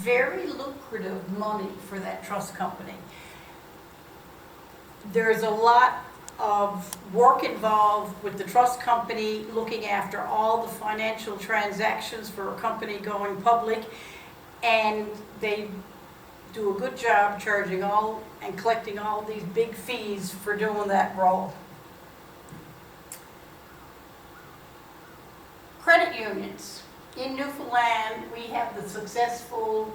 very lucrative money for that trust company. There's a lot of work involved with the trust company looking after all the financial transactions for a company going public, and they do a good job charging all and collecting all these big fees for doing that role. Credit unions. In Newfoundland, we have the successful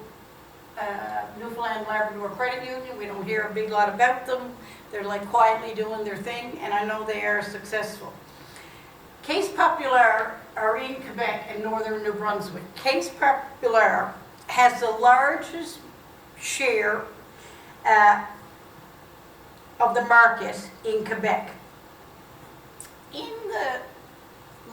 Newfoundland Labrador Credit Union. We don't hear a big lot about them. They're like quietly doing their thing, and I know they are successful. Caisse Populaire are in Quebec and northern New Brunswick. Caisse Populaire has the largest share of the market in Quebec. In the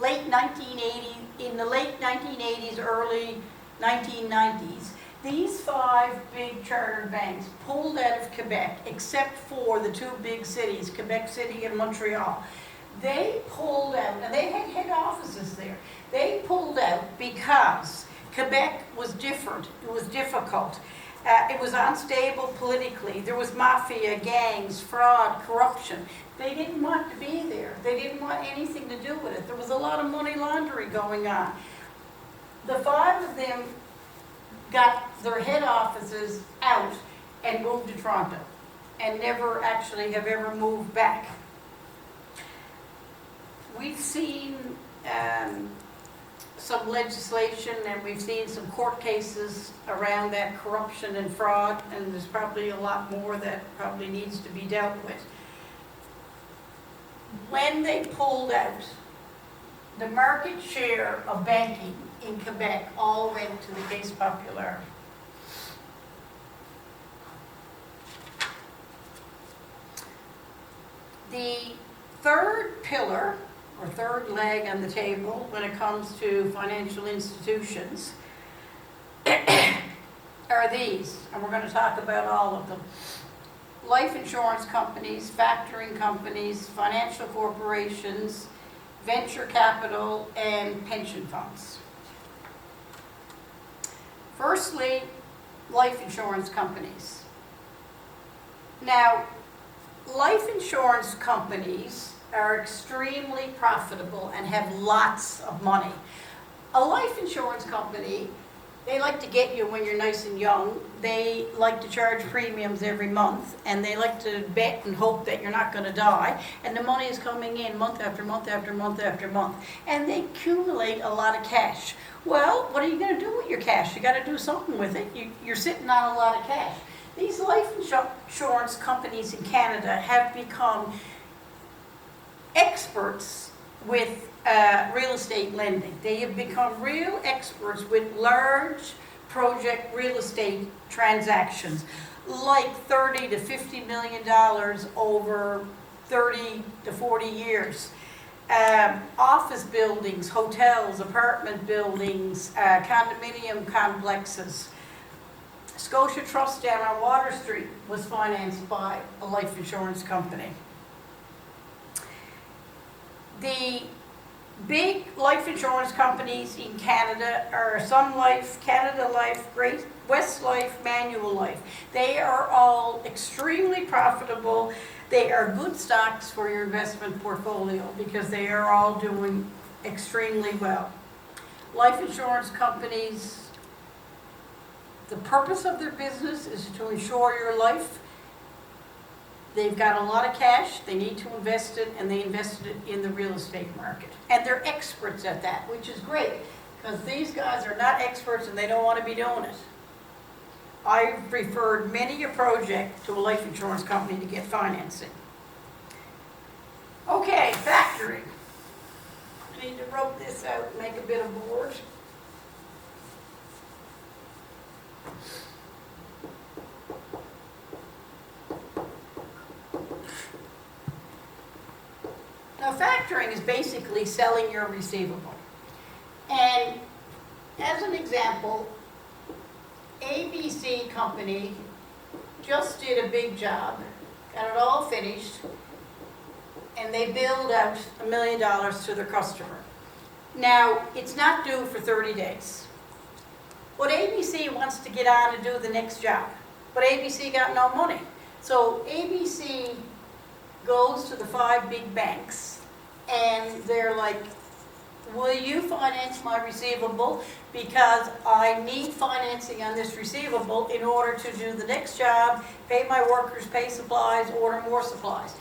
late 1980s, early 1990s, these 5 big chartered banks pulled out of Quebec, except for the 2 big cities, Quebec City and Montreal. They pulled out, and they had head offices there. They pulled out because Quebec was different. It was difficult. It was unstable politically. There was mafia, gangs, fraud, corruption. They didn't want to be there. They didn't want anything to do with it. There was a lot of money laundering going on. The 5 of them got their head offices out and moved to Toronto and never actually have ever moved back. We've seen some legislation and we've seen some court cases around that corruption and fraud, and there's probably a lot more that probably needs to be dealt with. When they pulled out, the market share of banking in Quebec all went to the Caisse Populaire. The third pillar, or third leg on the table when it comes to financial institutions are these, and we're going to talk about all of them. Life insurance companies, factoring companies, financial corporations, venture capital, and pension funds. Firstly, life insurance companies. Now, life insurance companies are extremely profitable and have lots of money. A life insurance company, they like to get you when you're nice and young. They like to charge premiums every month, and they like to bet and hope that you're not going to die, and the money is coming in month after month after month after month, and they accumulate a lot of cash. Well, what are you going to do with your cash? You got to do something with it. You're sitting on a lot of cash. These life insurance companies in Canada have become experts with real estate lending. They have become real experts with large project real estate transactions, like $30 to $50 million over 30 to 40 years. Office buildings, hotels, apartment buildings, condominium complexes. Scotia Trust down on Water Street was financed by a life insurance company. The big life insurance companies in Canada are Sun Life, Canada Life, Great West Life, Manual Life. They are all extremely profitable. They are good stocks for your investment portfolio because they are all doing extremely well. Life insurance companies, the purpose of their business is to insure your life. They've got a lot of cash, they need to invest it, and they invested it in the real estate market. And they're experts at that, which is great, because these guys are not experts and they don't want to be doing it. I've referred many a project to a life insurance company to get financing. Okay, factoring. I need to rope this out and make a bit of board. Now, factoring is basically selling your receivable. And as an example, ABC company just did a big job, got it all finished, and they billed out $1 million to their customer. Now, it's not due for 30 days. But ABC wants to get on and do the next job. But ABC got no money. So ABC goes to the 5 big banks and they're like, will you finance my receivable? Because I need financing on this receivable in order to do the next job, pay my workers, pay supplies, order more supplies.